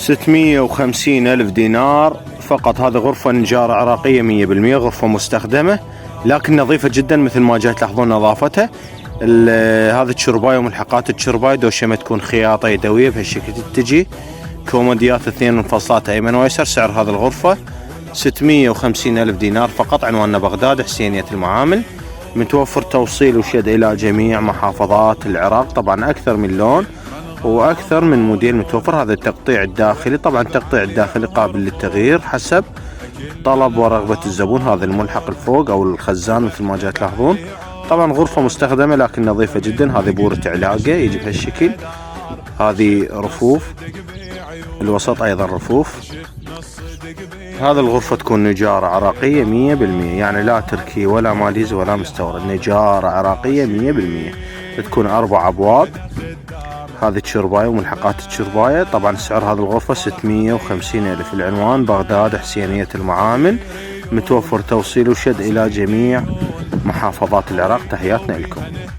650,000 دينار فقط. هذه غرفة نجارة عراقية 100%، غرفة مستخدمة لكن نظيفة جدا مثل ما جاي تلاحظون نظافتها. هذه التشرباية وملحقات التشرباية دوشمة تكون خياطة يدوية بهالشكل تجي. كوموديات 2 منفصلات أيمن ويسر. سعر هذه الغرفة 650,000 دينار فقط. عنواننا بغداد حسينية المعامل. متوفر توصيل وشد إلى جميع محافظات العراق. طبعا أكثر من لون وأكثر من موديل متوفر. هذا التقطيع الداخلي. طبعا التقطيع الداخلي قابل للتغيير حسب طلب ورغبة الزبون. هذا الملحق الفوق أو الخزان مثل ما جاي تلاحظون. طبعا غرفة مستخدمة لكن نظيفة جدا. هذه بورة علاقة يجي بهالشكل. هذه رفوف الوسط أيضا رفوف. هذه الغرفة تكون نجارة عراقية 100%، يعني لا تركي ولا ماليزي ولا مستورد، نجارة عراقية 100%. تكون 4 أبواب. هذه التشرباية وملحقات التشرباية. طبعا سعر هذه الغرفة 650,000. العنوان بغداد حسينية المعامل. متوفر توصيل وشد إلى جميع محافظات العراق. تحياتنا لكم.